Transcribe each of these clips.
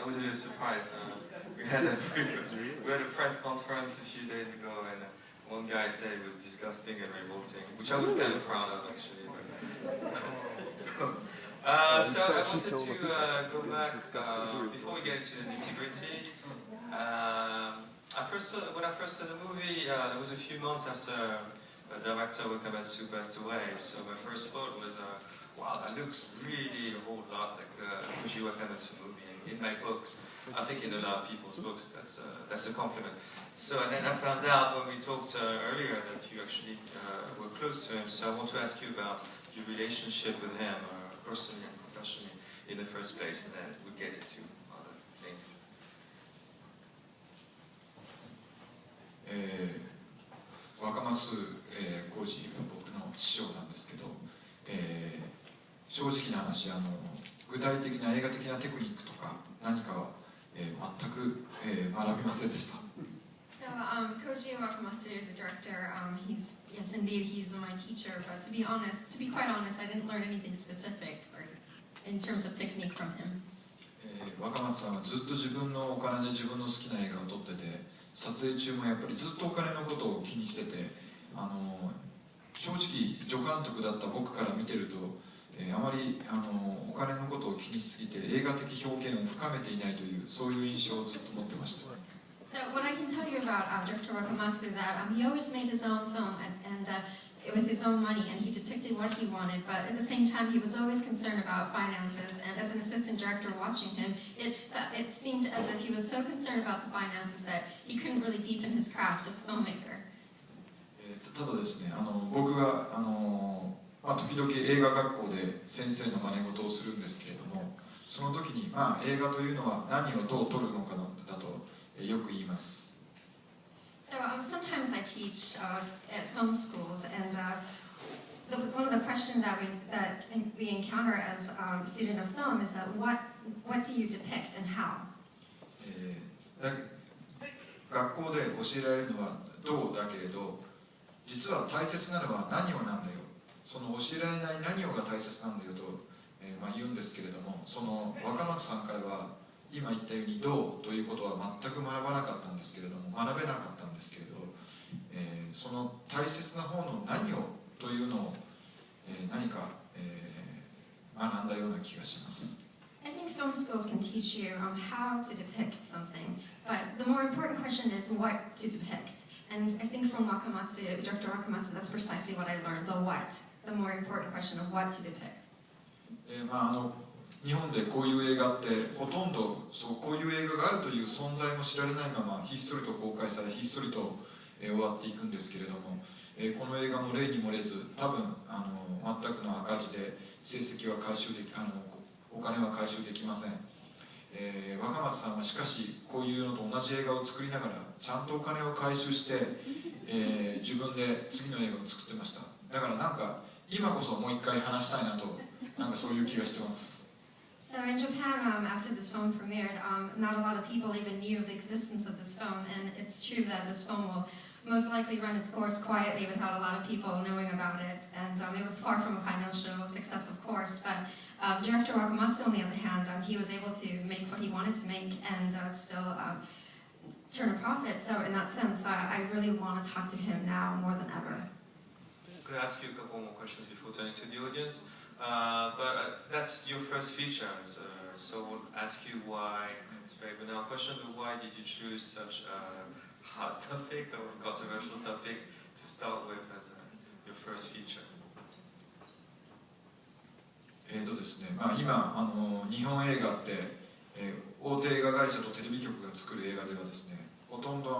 I was really surprised. We had a press conference a few days ago, and one guy said it was disgusting and revolting, which I was kind of proud of, actually. So I wanted to go back, before we get into the nitty-gritty. When I first saw the movie, it was a few months after director Wakamatsu passed away, so my first thought was, wow, that looks really a whole lot like the Fuji Wakamatsu movie. In my books, I think in a lot of people's books, that's a compliment. So, and then I found out when we talked earlier that you actually were close to him, so I want to ask you about your relationship with him, personally and professionally, in the first place, and then we'll get into other things. 若松浩二は僕の師匠なんですけど、正直な話、具体的な映画的なテクニックとか何かは、全く、学びませんでした。So, Koji Wakamatsu, the director, yes, indeed, he's my teacher. But to be quite honest, I didn't learn anything specific in terms of technique from him. 若松さんはずっと自分のお金で自分の好きな映画を撮ってて、撮影中もやっぱりずっとお金のことを気にしてて、正直助監督だった僕から見てると、あまりお金のことを気にしすぎて映画的表現を深めていないというそういう印象をずっと持ってました。So what I can tell you about Director Wakamatsu that he always made his own film and with his own money, and he depicted what he wanted, but at the same time he was always concerned about finances, and as an assistant director watching him, it seemed as if he was so concerned about the finances that he couldn't really deepen his craft as a filmmaker. ただですね、僕が時々映画学校で先生の真似事をするんですけれども、その時に、映画というのは何をどう撮るのかだとよく言います。So sometimes I teach at film schools, and one of the questions that we encounter as a student of film is that what do you depict and how? 学校で教えられるのはどうだけれど、実は大切なのは何をなんだよ。その教えられない何をが大切なんだよと、言うんですけれども、その若松さんからは今言ったようにどうということは全く学ばなかったんですけれども、学べなかったんですけれど、その大切な方の何をというのを、何か、学んだような気がします。I think film schools can teach you how to depict something, but the more important question is what to depict. And I think from Director Wakamatsu, that's precisely what I learned, the what, the more important question of what to depict. 日本でこういう映画ってほとんどこういう映画があるという存在も知られないままひっそりと公開されひっそりと、終わっていくんですけれども、この映画も例に漏れず多分全くの赤字で成績は回収できお金は回収できません。若松さんはしかしこういうのと同じ映画を作りながらちゃんとお金を回収して、自分で次の映画を作ってました。だからなんか今こそもう一回話したいなとなんかそういう気がしてます。So in Japan, after this film premiered, not a lot of people even knew of the existence of this film, and it's true that this film will most likely run its course quietly without a lot of people knowing about it, and it was far from a financial success, of course, but Director Wakamatsu, on the other hand, he was able to make what he wanted to make and still turn a profit, so in that sense, I really want to talk to him now more than ever. Could I ask you a couple more questions before turning to the audience? But that's your first feature, so we'll ask you why, it's a very banal question, but why did you choose such a hot topic or controversial topic to start with as your first feature? ですね、今日本映画って、大手映画会社とテレビ局が作る映画ではですね、ほとんど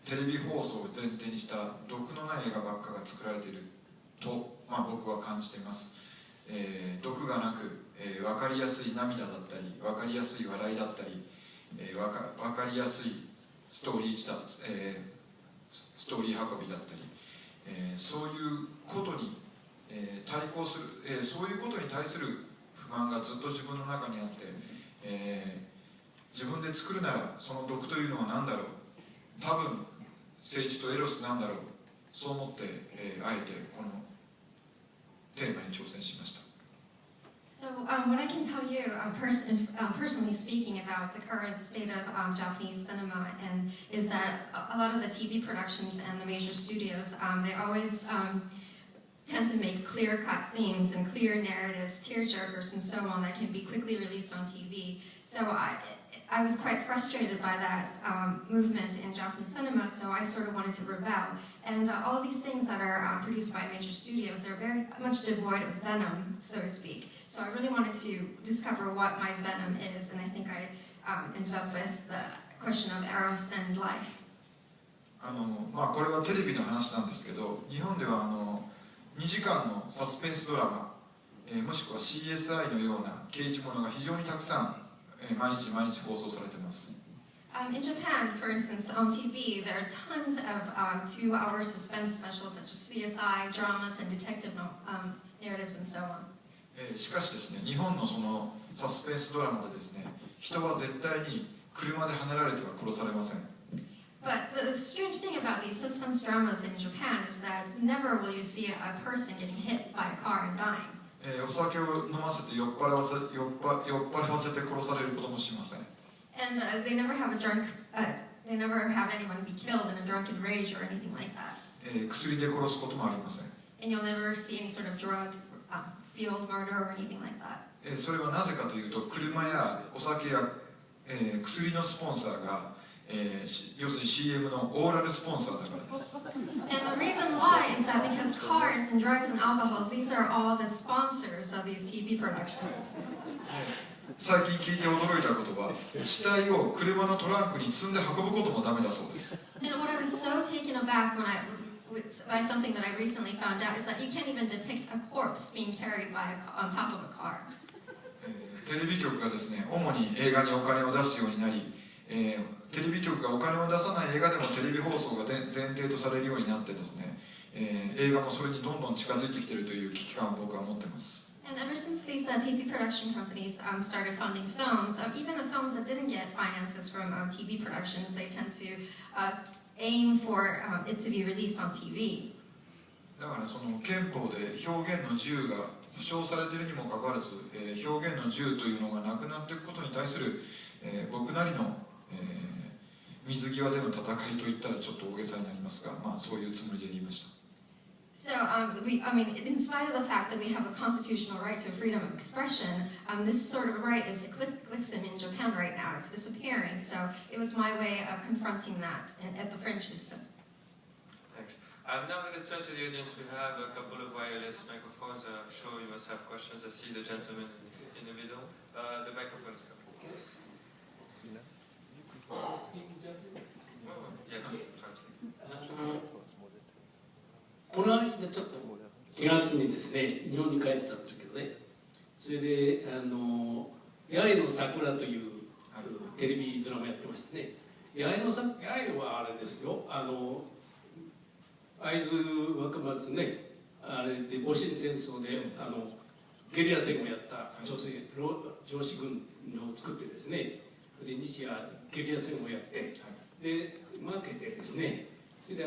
テレビ放送を前提にした毒のない映画ばっかが作られていると、僕は感じています。毒がなく、分かりやすい涙だったり、分かりやすい笑いだったり、分かりやすいストーリー運びだったり、そういうことに、対抗する、そういうことに対する不満がずっと自分の中にあって、自分で作るならその毒というのは何だろう、多分政治とエロスなんだろう、そう思って、あえてこのテーマに挑戦しました。So So what I can tell you, personally speaking, about the current state of Japanese cinema, and is that a lot of the TV productions and the major studios, they always tend to make clear-cut themes and clear narratives, tearjerkers, and so on that can be quickly released on TV. So I was quite frustrated by that movement in Japanese cinema, so I sort of wanted to rebel. And all of these things that are produced by major studios, they're very much devoid of venom, so to speak. So I really wanted to discover what my venom is, and I think I ended up with the question of Eros and life. これはテレビの話なんですけど、日本では2時間のサスペンスドラマ、もしくは CSI のような刑事ものが非常にたくさん毎日放送されています。In Japan, for instance, on TV, there are tons of 2-hour suspense specials such as CSI, dramas, and detective narratives, and so on. しかしですね、日本のそのサスペンスドラマでですね、人は絶対に車ではねられては殺されません。But the strange thing about these suspense dramas in Japan is that never will you see a person getting hit by a car and dying. お酒を飲ませて酔っ払わせて殺されることもしません。And they never have anyone be killed in a drunken rage or anything like that. 薬で殺すこともありません。And you'll never see any sort of drug-fueled murder or anything like that. それはなぜかというと、車やお酒や、薬のスポンサーが、要するに CM のオーラルスポンサーだからです。And the reason why is that because cars and drugs and alcohols, these are all the sponsors of these TV productions. 最近聞いて驚いたことは、死体を車のトランクに積んで運ぶこともダメだそうです。And what I was so taken aback by something that I recently found out is that you can't even depict a corpse being carried on top of a car. テレビ局がですね、主に映画にお金を出すようになり、テレビ局がお金を出さない映画でもテレビ放送が前提とされるようになってですね、映画もそれにどんどん近づいてきているという危機感を僕は持っています。And ever since these TV production companies started funding films, even the films that didn't get finances from TV productions, they tend to aim for it to be released on TV. だからその憲法で表現の自由が保障されているにもかかわらず、表現の自由というのがなくなっていくことに対する、僕なりの、水際での戦いといったらちょっと大げさになりますが、そういうつもりで言いました。So, in spite of the fact that we have a constitutional right to freedom of expression, this sort of right is eclipsing in Japan right now. It's disappearing. So it was my way of confronting that at the fringes. Thanks. Now I'm going to turn to the audience. We have a couple of wireless microphones. I'm sure you must have questions. I see the gentleman in the middle. The microphone is coming. Yes, translate. この間ちょっと4月にですね、日本に帰ったんですけどね、それで八重の桜というテレビドラマやってましてね、八重はあれですよ、会津若松ね、あれで戊辰戦争でゲリラ戦をやった上司軍を作ってですね、で日夜ゲリラ戦をやって、で負けてですね、それで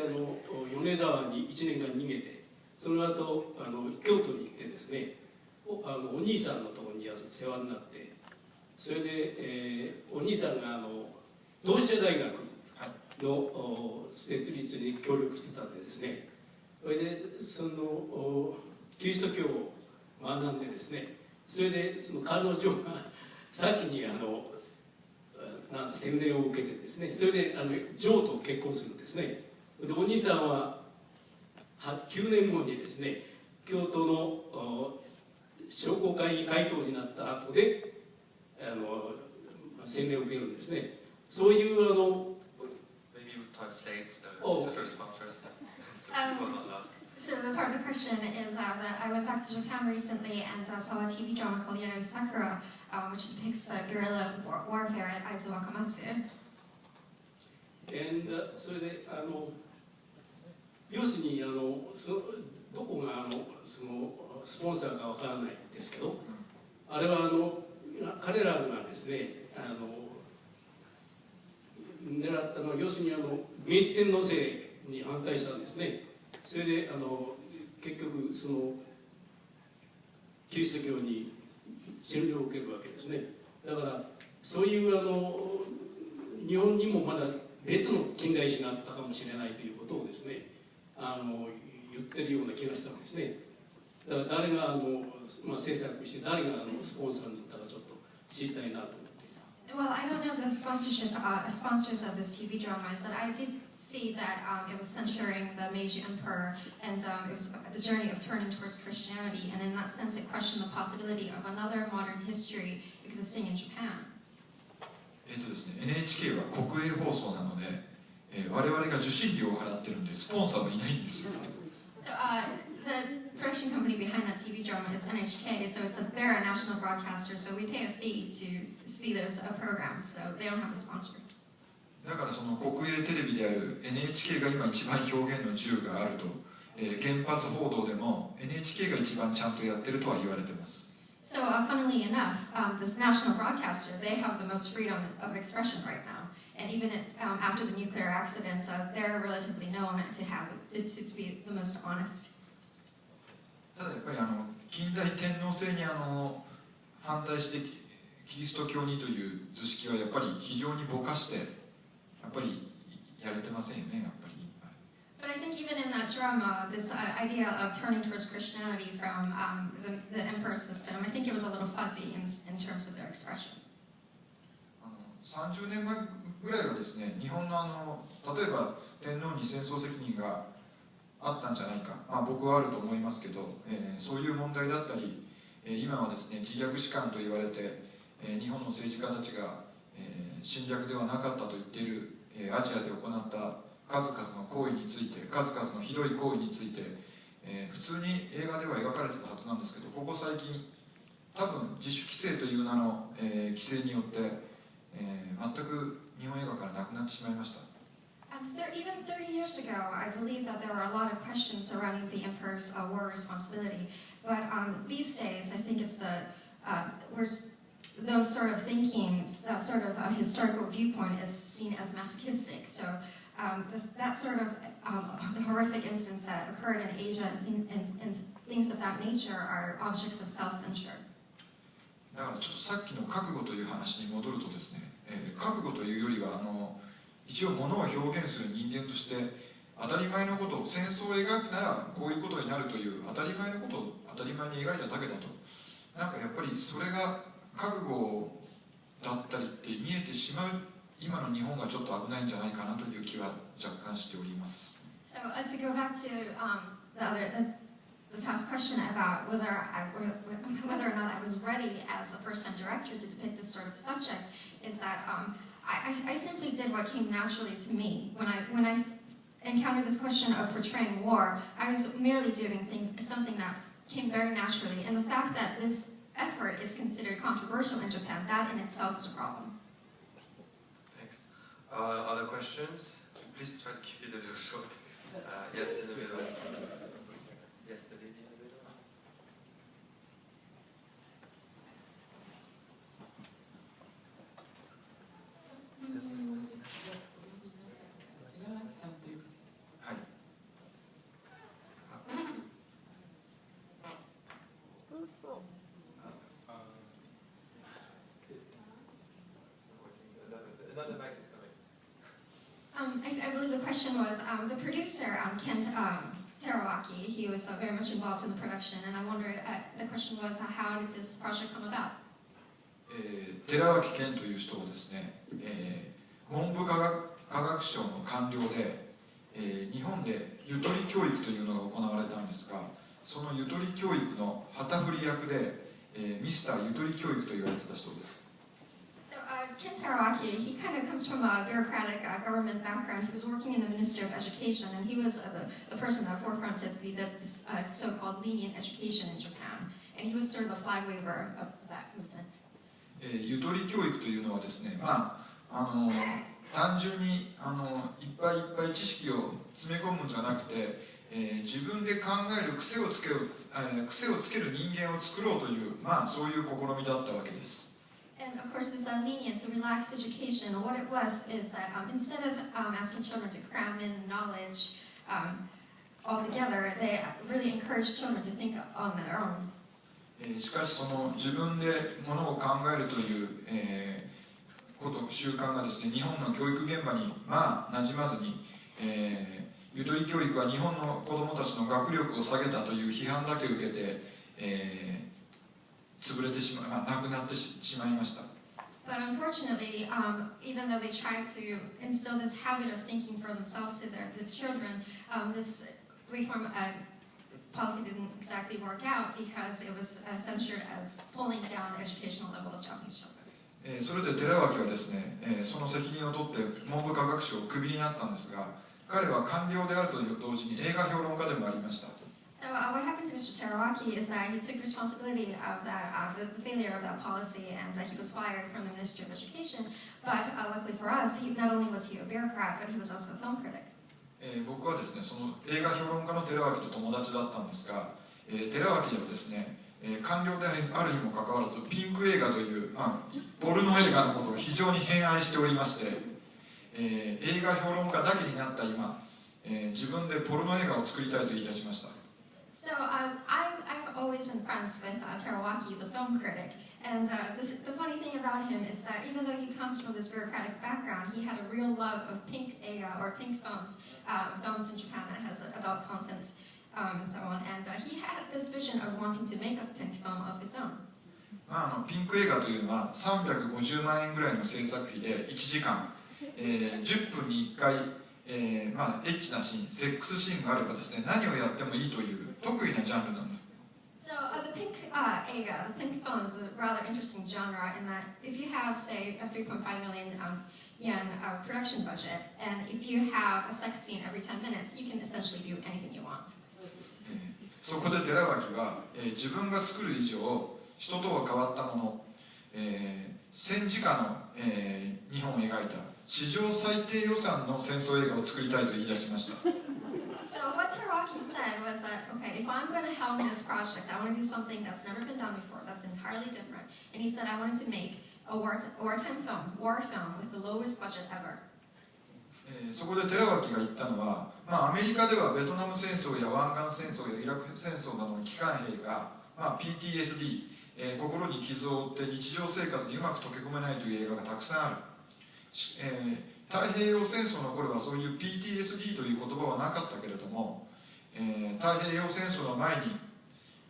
米沢に1年間逃げて、その後京都に行ってですね、お兄さんのところに世話になって、それで、お兄さんが同志社大学の設立に協力してたんでですね、それでそのキリスト教を学んでですね、それでその彼女が先に洗礼を受けてですね、それで女王と結婚するんですね。でお兄さんは9年後にですね、京都の商工会会頭になった後で洗礼を受けるんですね。そういうMaybe you translate this first one first. So the part of the question is that I went back to Japan recently and saw a TV drama called Yayoi Sakura, which depicts the guerrilla warfare at Aizu Wakamatsu. And それで要するにどこがそのスポンサーかわからないんですけど、あれは彼らがですね狙ったのは要するに明治天皇制に反対したんですね。それで結局そのキリスト教に洗礼を受けるわけですね。だからそういう日本にもまだ別の近代史があったかもしれないということをですね言ってるような気がしたんですね。だから誰が制作して誰がスポンサーになったかちょっと知りたいなと思って。Well, I don't know the sponsors of this TV drama. Is that I did see that it was censuring the Meiji Emperor, and it was the journey of turning towards Christianity. And in that sense, it questioned the possibility of another modern history existing in Japan. ですね、NHK は国営放送なので、我々が受信料を払ってるんでスポンサーはいないんですよ。So the production company behind that TV drama is NHK, so they're a national broadcaster, so we pay a fee to see those programs, so they don't have a sponsor. だからその国営テレビである NHK が今一番表現の自由があると、原発報道でも NHK が一番ちゃんとやってるとは言われてます。So funnily enough, this national broadcaster, they have the most freedom of expression right now. And even after the nuclear accident, they're relatively known to be the most honest. ただやっぱり近代天皇制に反対してキリスト教にという図式はやっぱり非常にぼかしてやっぱりやれてませんよねやっぱり。But I think even in that drama, this idea of turning towards Christianity from the emperor system, I think it was a little fuzzy in terms of their expression. 30年前ぐらいはですね、日本の例えば天皇に戦争責任があったんじゃないか、僕はあると思いますけど、そういう問題だったり、今はですね自虐史観と言われて、日本の政治家たちが、侵略ではなかったと言っている、アジアで行った数々の行為について、数々のひどい行為について、普通に映画では描かれてたはずなんですけど、ここ最近多分自主規制という名の、規制によって、全く日本映画からなくなってしまいました。Even 30 years ago, I believe that there were a lot of questions surrounding the emperor's war responsibility. But these days, I think it's those sort of thinking, that sort of historical viewpoint is seen as masochistic. So that sort of horrific incidents that occurred in Asia and things of that nature are objects of self-censure. だからちょっとさっきの覚悟という話に戻るとですね、覚悟というよりは一応物を表現する人間として当たり前のことを戦争を描くならこういうことになるという当たり前のことを当たり前に描いただけだと、なんかやっぱりそれが覚悟だったりって見えてしまう今の日本がちょっと危ないんじゃないかなという気は若干しております。So to go back to the past question about whether or not I was ready as a first-time director to depict this sort of subject, is that I simply did what came naturally to me. When I encountered this question of portraying war, I was merely doing something that came very naturally. And the fact that this effort is considered controversial in Japan, that in itself is a problem. Thanks. Other questions? Please try to keep it a little short. Yes, in the middle. Yes, the lady in the middle. Another mic is coming. I believe the question was the producer, Ken Terawaki, he was very much involved in the production, and I wondered, the question was, how did this project come about? 寺脇健という人はですね、文部科学省の官僚で、日本でゆとり教育というのが行われたんですが、そのゆとり教育の旗振り役で、ミスターゆとり教育と言われてた人です。Ken Terawaki, he kind of comes from a bureaucratic government background. He was working in the Ministry of Education, and he was the person at the forefront of this so-called lenient education in Japan. And he was sort of the flag waver of that movement. ゆとり教育というのはですね、単純にいっぱいいっぱい知識を詰め込むんじゃなくて、自分で考える癖をつける人間を作ろうという、そういう試みだったわけです。And of course, this lenient, relaxed education, what it was is that instead of asking children to cram in knowledge altogether, they really encouraged children to think on their own. しかしその自分でものを考えるという、習慣がですね、日本の教育現場にまあ馴染まずに、ゆとり教育は日本の子どもたちの学力を下げたという批判だけ受けて、潰れてしまう、なくなってしまいました。But unfortunately, even though they tried to instill this habit of thinking for themselves to their children, this reform policy didn't exactly work out because it was censured as pulling down the educational level of Japanese children. それで寺脇はですね、その責任を取って文部科学省をクビになったんですが、彼は官僚であると同時に映画評論家でもありました。So what happened to Mr. Terawaki is that he took responsibility of that, the failure of that policy, and he was fired from the Ministry of Education. But luckily for us, not only was he a bureaucrat, but he was also a film critic. 僕はですね、その映画評論家の寺脇と友達だったんですが、寺脇はですね、官僚であるにもかかわらず、ピンク映画という、ポルノ映画のことを非常に偏愛しておりまして、映画評論家だけになった今、自分でポルノ映画を作りたいと言い出しました。So I've always been friends with Terawaki, the film critic, and the funny thing about him is that even though he comes from this bureaucratic background, he had a real love of pink eiga or pink films, films in Japan that has adult contents and so on, and he had this vision of wanting to make a pink film of his own. ピンク映画というのは350万円ぐらいの制作費で1時間、10分に1回、エッチなシーン、セックスシーンがあればですね、何をやってもいいという得意なジャンルなんです。So the pink eiga, the pink film is a rather interesting genre in that if you have, say, a 3.5 million yen production budget, and if you have a sex scene every 10 minutes, you can essentially do anything you want. そこで寺脇は、自分が作る以上、人とは変わったもの、戦時下の、日本を描いた史上最低予算の戦争映画を作りたいと言い出しました。So what Terawaki said was that, okay, if I'm going to helm this project, I want to do something that's never been done before, that's entirely different. And he said I wanted to make a wartime film, war film with the lowest budget ever. そこで寺脇が言ったのは、アメリカではベトナム戦争や湾岸戦争やイラク戦争などの帰還兵が、PTSD、心に傷を負って日常生活にうまく溶け込めないという映画がたくさんある。太平洋戦争の頃はそういう PTSD という言葉はなかったけれども、太平洋戦争の前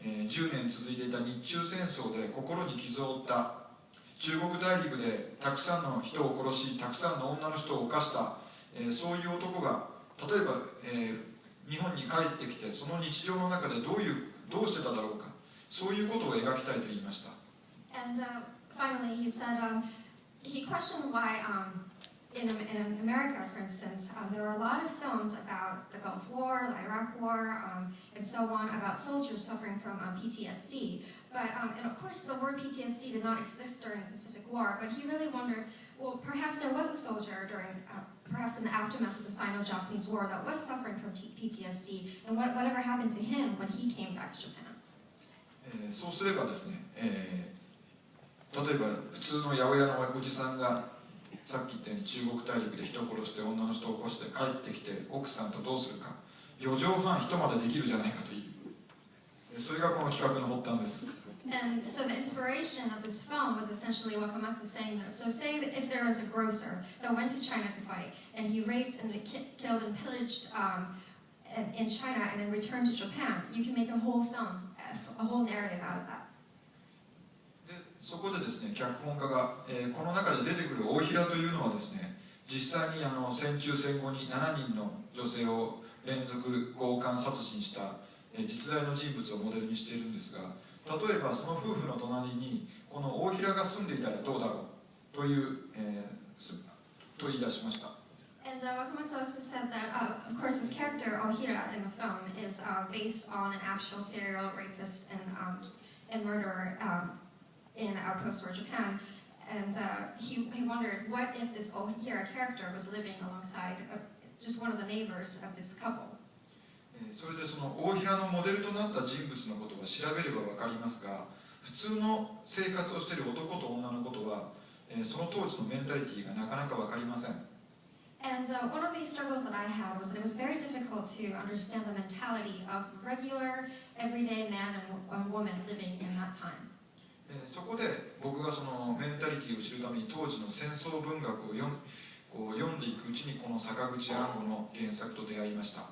に、10年続いていた日中戦争で心に傷を負った中国大陸でたくさんの人を殺し、たくさんの女の人を犯した、そういう男が例えば、日本に帰ってきてその日常の中でどうしてただろうか、そういうことを描きたいと言いました。And finally, he said he questioned why in America, for instance, there are a lot of films about the Gulf War, the Iraq War, and so on, about soldiers suffering from PTSD. But and of course, the word PTSD did not exist during the Pacific War. But he really wondered, well, perhaps there was a soldier during, perhaps in the aftermath of the Sino-Japanese War, that was suffering from PTSD, and whatever happened to him when he came back to Japan. そうすればですね、例えば普通の八百屋のおじさんがさっき言ったように中国大陸で人を殺して女の人を起こして帰ってきて奥さんとどうするか、4畳半一までできるじゃないかという、それがこの企画の発端です。And so the inspiration of this film was essentially what Komatsu is saying. So say that if there was a grocer that went to China to fight, and he raped and killed and pillaged in China and then returned to Japan, you can make a whole film, a whole narrative out of that. そこでですね、脚本家が、この中で出てくる大平というのはですね、実際に戦中戦後に7人の女性を連続強姦殺人した、実在の人物をモデルにしているんですが、例えばその夫婦の隣にこの大平が住んでいたらどうだろうという、と言い出しました。And Wakamatsu also said that, of course, his character Ohira in the film is based on an actual serial rapist and murderer in post-war Japan. And he wondered, what if this Ohira character was living alongside just one of the neighbors of this couple? それでその大平のモデルとなった人物のことは調べれば分かりますが、普通の生活をしている男と女のことは、その当時のメンタリティーがなかなか分かりません。And one of the struggles that I had was that it was very difficult to understand the mentality of regular, everyday man and woman living in that time. そこで僕がそのメンタリティを知るために当時の戦争文学を読んでいくうちにこの坂口安吾の原作と出会いました。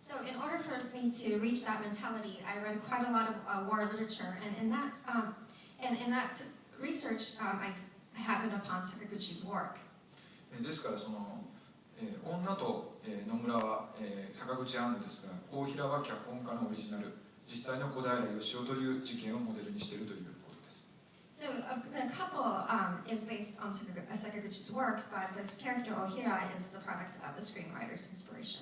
So in order for me to reach that mentality, I read quite a lot of war literature, and in that research, I happened upon Sakaguchi's work. ですからその女と野村は坂口安吾ですが、大平は脚本家のオリジナル、実際の小平義雄という事件をモデルにしているということです。So the couple is based on Sakaguchi's work, but this character Ohira is the product of the screenwriter's inspiration.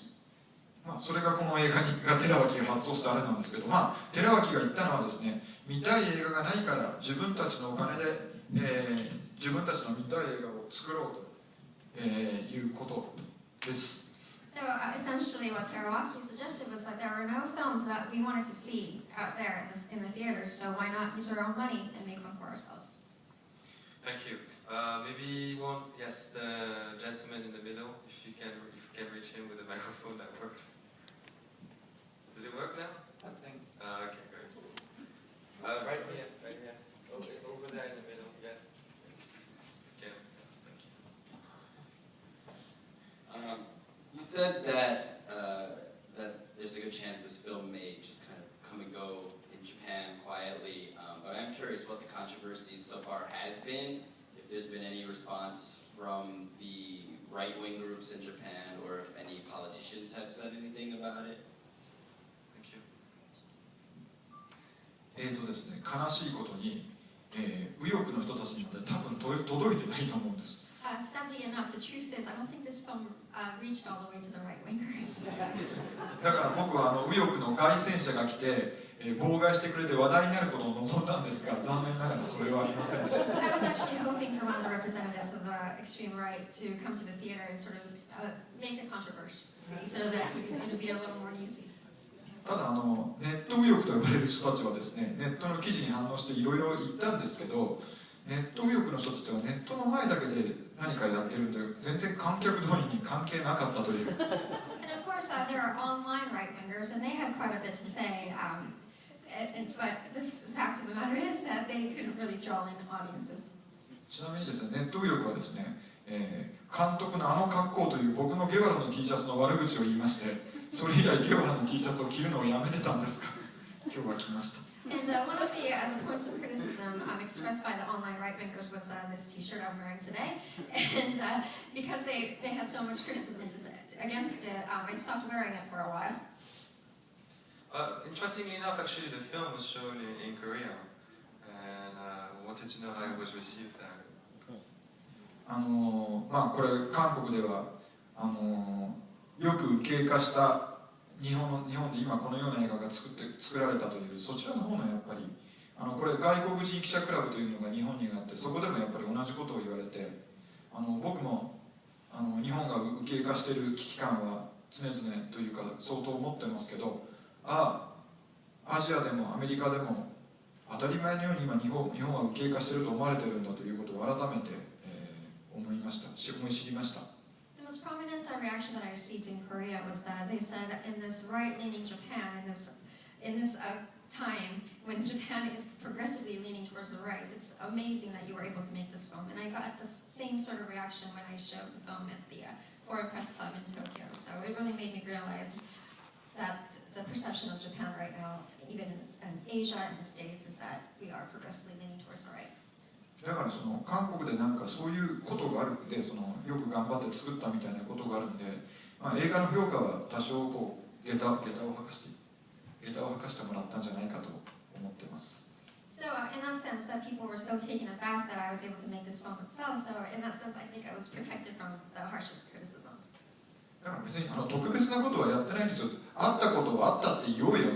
まあそれがこの映画が寺脇が発想したあれなんですけど、まあ寺脇が言ったのはですね、見たい映画がないから自分たちのお金で、自分たちの見たい映画を作ろうと、いうことです。So essentially what Terawaki suggested was that there were no films that we wanted to see out there in the theaters, so why not use our own money and make one for ourselves? Thank you. Maybe one, yes, the gentleman in the middle, if you can reach him with a microphone, that works. Does it work now? I think. Okay, great. Right here. Over there in the middle, yes. Okay, thank you. You said that there's a good chance this film may just kind of come and go in Japan quietly, but I'm curious what the controversy so far has been, if there's been any response from the right-wing groups in Japan, or if any politicians have said anything about it. Thank you. ですね、悲しいことに、右翼の人たちにまで多分届いてないと思うんです。Sadly enough, the truth is, I don't think this film reached all the way to the right-wingers. だから僕は右翼の街宣車が来て、妨害してくれて話題になることを望んだんですが、残念ながらそれはありませんでした。I was actually hoping for one of the representatives of the extreme right to come to the theater and sort of make the controversy so that it would be a little more newsy. ただネット右翼と呼ばれる人たちはですね、ネットの記事に反応していろいろ言ったんですけど、ネット右翼の人たちはネットの前だけで何かやってるんで、全然観客動員に関係なかったという。And of course, there are online right-wingers, and they had quite a bit to say. But the fact of the matter is that they couldn't really draw in audiences. ちなみにですね、ネット右翼はですね、監督のあの格好という僕のゲバラの T シャツの悪口を言いまして、それ以来ゲバラの T シャツを着るのをやめてたんですが、今日は着ました。And one of the points of criticism expressed by the online right-wingers was this T-shirt I'm wearing today. And because they had so much criticism against it, I stopped wearing it for a while. Interestingly enough, actually, the film was shown in Korea, and I wanted to know how it was received there. まあこれ韓国ではよく経過した日本で今このような映画が作られたというそちらの方のやっぱりこれ外国人記者クラブというのが日本にあって、そこでもやっぱり同じことを言われて、僕も日本が経過している危機感は常々というか相当思ってますけど、アジアでもアメリカでも当たり前のように今日本は経過していると思われているんだということを改めて、思い知りました。The most prominent reaction that I received in Korea was that they said in this right-leaning Japan, in this time when Japan is progressively leaning towards the right, it's amazing that you were able to make this film. And I got the same sort of reaction when I showed the film at the Foreign Press Club in Tokyo. So it really made me realize that the perception of Japan right now, even in Asia and the States, is that we are progressively leaning towards the right. だから韓国でなんかそういうことがあるんで、よく頑張って作ったみたいなことがあるんで、まあ、映画の評価は多少下駄を履かしてもらったんじゃないかと思ってます。So in that sense, that people were so taken aback that I was able to make this film itself. So in that sense, I think I was protected from the harshest criticism. だから別に特別なことはやってないんですよ。あったことはあったって言おうよ。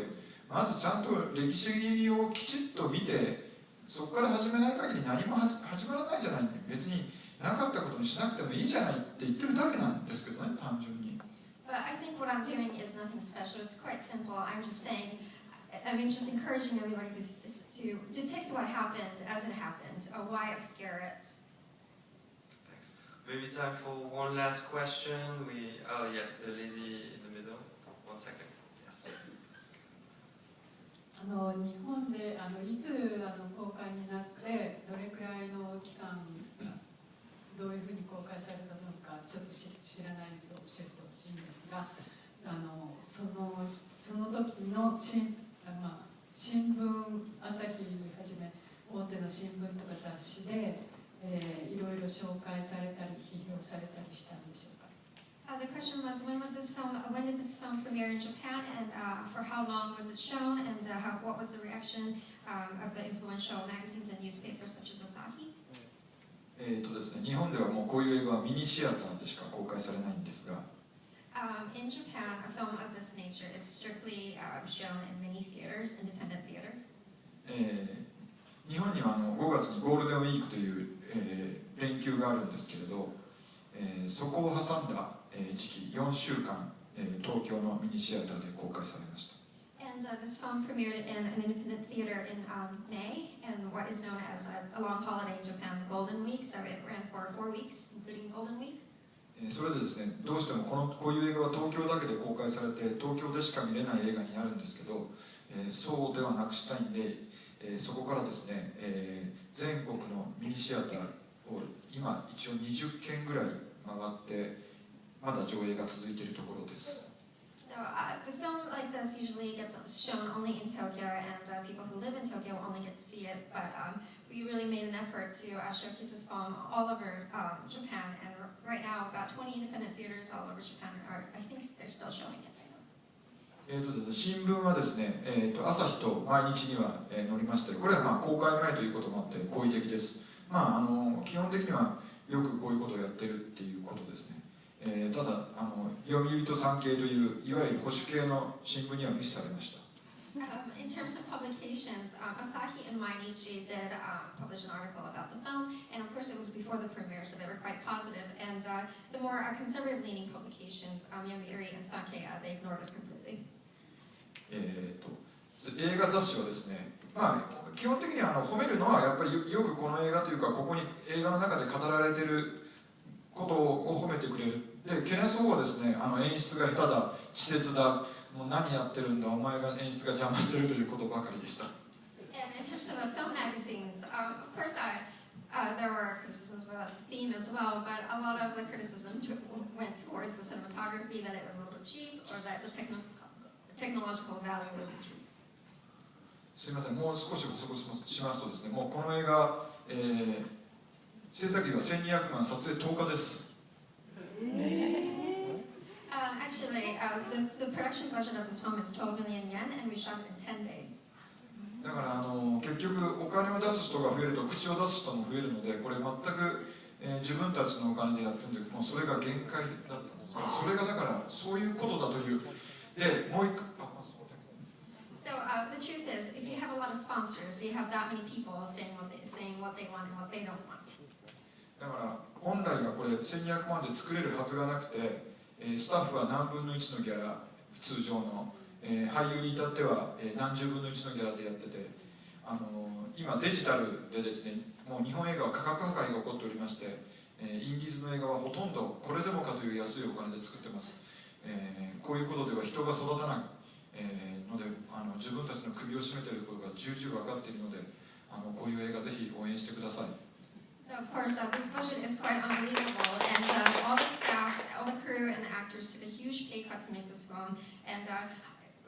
まずちゃんと歴史をきちっと見て。そこから始めない限り何も始まらないじゃない。別になかったことにしなくてもいいじゃないって言ってるだけなんですけどね、単純に。But I think what I'm doing is nothing special. It's quite simple. I'm just saying, just encouraging everybody to depict what happened as it happened. Why obscure it? Thanks. Maybe time for one last question. Oh yes, the lady in the middle. 1 second. Yes. 日本でいつ公開になってどれくらいの期間どういうふうに公開されたのかちょっと知らないので教えてほしいんですが、その時の新聞朝日はじめ大手の新聞とか雑誌で、いろいろ紹介されたり批評されたりしたんでしょうか。The question was, when was this film? When did this film premiere in Japan, and for how long was it shown, and what was the reaction of the influential magazines and newspapers such as Asahi? ですね、日本ではもうこういう映画はミニシアターでしか公開されないんですが、In Japan, a film of this nature is strictly shown in mini theaters, independent theaters. 日本には5月にゴールデンウィークという、連休があるんですけれど、そこを挟んだ、時期4週間、東京のミニシアターで公開されました。And this film premiered in an independent theater in May, and what is known as a long holiday in Japan, the Golden Week. So it ran for 4 weeks, including Golden Week. それでですね、どうしてもこういう映画は東京だけで公開されて東京でしか見れない映画になるんですけど、そうではなくしたいんで、そこからですね、全国のミニシアターを今一応20件ぐらい回ってまだ上映が続いているところです。So the film like this usually gets shown only in Tokyo, and people who live in Tokyo only get to see it. But we really made an effort to showcase this film all over Japan, and right now about 20 independent theaters all over Japan I think they're still showing it right now. 新聞はですね、朝日と毎日には、載りまして、これは公開前ということもあって好意的です。基本的にはよくこういうことをやってるっていうことですね。ただ読売と産経といういわゆる保守系の新聞には無視されました。In terms of publications, Asahi and Mainichi did publish an article about the film, and of course it was before the premiere, so they were quite positive. And the more conservative-leaning publications, Yomiuri and Sankei, they ignored us completely. 映画雑誌はですね、基本的に褒めるのはやっぱりよくこの映画というかここに映画の中で語られていることを褒めてくれる。で、けなす方はですね、演出が下手だ、稚拙だ、もう何やってるんだ、お前が演出が邪魔してるということばかりでした。And in terms of film magazines, of course there were criticisms about the theme as well, but a lot of the criticism went towards the cinematography, that it was a little cheap, or that the technological value was cheap. すみません、もう少し補足しますとですね、もうこの映画、制作費は1200万、撮影10日です。Actually, the production budget of this film is 12 million yen, and we shot it in 10 days. だから結局お金を出す人が増えると口を出す人も増えるので、これ全く、自分たちのお金でやってるんで、もうそれが限界だったんです。それがだからそういうことだという。で、もう一個。So the truth is, if you have a lot of sponsors, you have that many people saying what they want and what they don't want. だから本来はこれ1200万で作れるはずがなくて、スタッフは何分の1のギャラ、通常の、俳優に至っては、何十分の1のギャラでやってて、今デジタルでですね、もう日本映画は価格破壊が起こっておりまして、インディーズの映画はほとんどこれでもかという安いお金で作ってます。こういうことでは人が育たない、ので自分たちの首を絞めていることが重々分かっているので、こういう映画ぜひ応援してください。So of course, this budget is quite unbelievable, and all the staff, all the crew, and the actors took a huge pay cut to make this film. And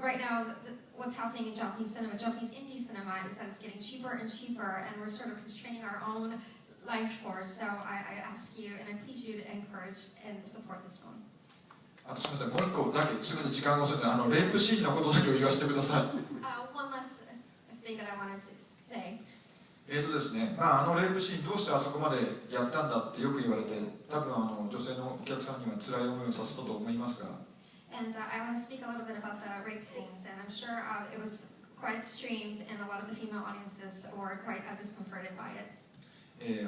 right now, what's happening in Japanese cinema, Japanese indie cinema, is that it's getting cheaper and cheaper, and we're sort of constraining our own life force. So I ask you, and I plead you to encourage and support this film. あとすみません、もう一個だけ、すみません、時間が遅いので、レイプシーンのことだけを言わせてください。One last thing that I wanted to say. ですね、レイプシーンどうしてあそこまでやったんだってよく言われて、多分女性のお客さんには辛い思いをさせたと思いますが。And I want to speak a little bit about the rape scenes, and I'm sure it was quite streamed, and a lot of the female audiences were quite discomforted by it.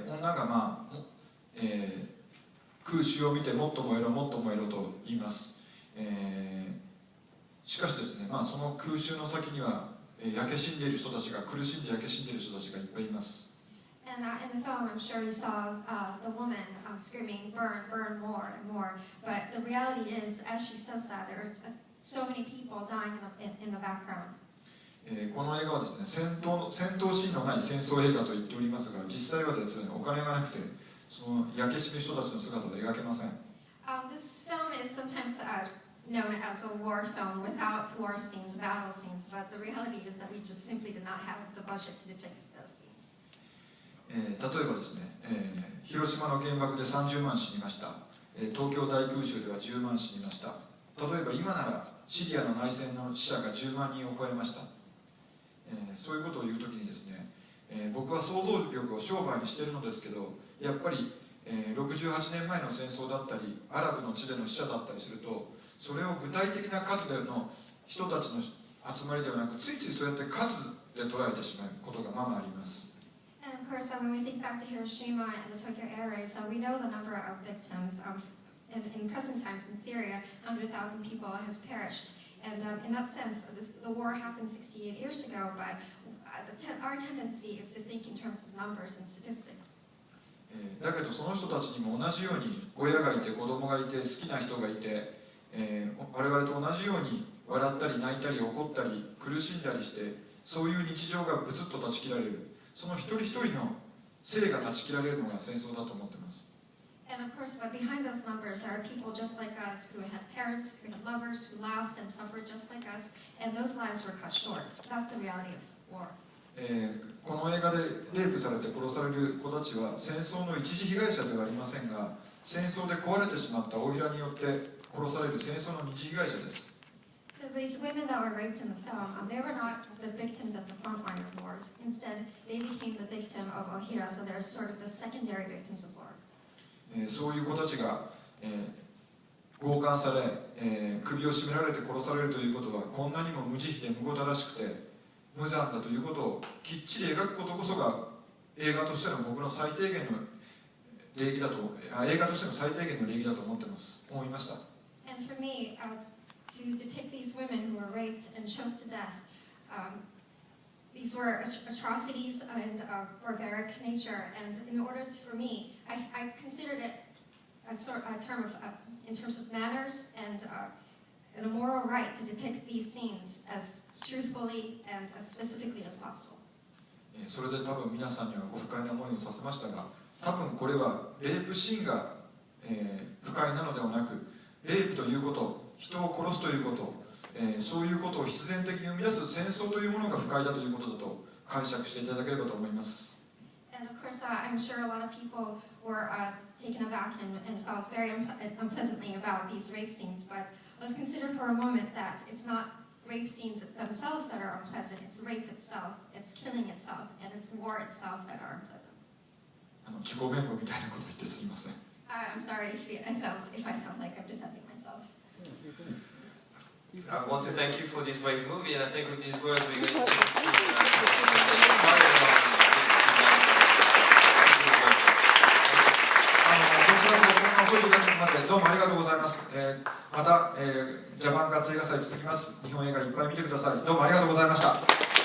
女が空襲を見てもっと燃えろもっと燃えろと言います。しかしですね、その空襲の先には焼け死んでいる人たちが苦しんで焼け死んでいる人たちがいっぱいいます。And in the film, I'm sure you saw the woman screaming, burn, burn more and more. But the reality is, as she says that, there are so many people dying in the background. この映画はですね、戦闘シーンのない戦争映画と言っておりますが、実際はですね、お金がなくて、その焼け死ぬ人たちの姿を描けません。This film is sometimes known as a war film without war scenes, battle scenes, but the reality is that we just simply did not have the budget to depict those scenes. 例えばですね、広島の原爆で30万死にました。東京大空襲では10万死にました。例えば今ならシリアの内戦の死者が10万人を超えました。そういうことを言うときにですね、僕は想像力を商売にしているのですけど、やっぱり、68年前の戦争だったりアラブの地での死者だったりすると、それを具体的な数での人たちの集まりではなく、ついついそうやって数で捉えてしまうことがままあります。And of course, when we think back to Hiroshima and the Tokyo air raids, we know the number of victims. In present times in Syria, 100,000 people have perished. And in that sense, the war happened 68 years ago, but our tendency is to think in terms of numbers and statistics. だけどその人たちにも同じように親がいて子供がいて好きな人がいて、我々と同じように笑ったり泣いたり怒ったり苦しんだりして、そういう日常がブツッと断ち切られる、その一人一人の生が断ち切られるのが戦争だと思っています。And of course, but behind those numbers, there are people just like us who had parents, who had lovers, who laughed and suffered just like us, and those lives were cut short. That's the reality of war. この映画でレイプされて殺される子たちは戦争の一次被害者ではありませんが、戦争で壊れてしまった大平によって殺される戦争の二次被害者です。So these women that were raped in the film, they were not the victims at the front line of wars. Instead, they became the victim of Ohira, so they're sort of the secondary victims of war. そういう子たちが、強姦され、首を絞められて殺されるということはこんなにも無慈悲で無ごたらしくて無残だということをきっちり描くことこそが映画としての僕の最低限の礼儀だと映画としての最低限の礼儀だと思いました。And for me, to depict these women who were raped and choked to death, these were atrocities and barbaric nature. And in order for me, I considered it a term of, in terms of manners and a moral right to depict these scenes as truthfully and as specifically as possible. それで多分皆さんにはご不快な思いをさせましたが、多分これはレイプシーンが、不快なのではなく、レイプということ、人を殺すということ、そういうことを必然的に生み出す戦争というものが不快だということだと解釈していただければと思います。And of course, I'm sure a lot of people were taken aback and felt very unpleasantly about these rape scenes. But let's consider for a moment that it's not rape scenes themselves that are unpleasant. It's rape itself, it's killing itself, and it's war itself that are unpleasant. 自己弁護みたいなことを言ってすみません。I'm sorry if I sound like I'm defending myself. I want to thank you for this great movie, and I think with these words we're going toどうもありがとうございます。また、ジャパン活映画祭続きます。日本映画いっぱい見てください。どうもありがとうございました。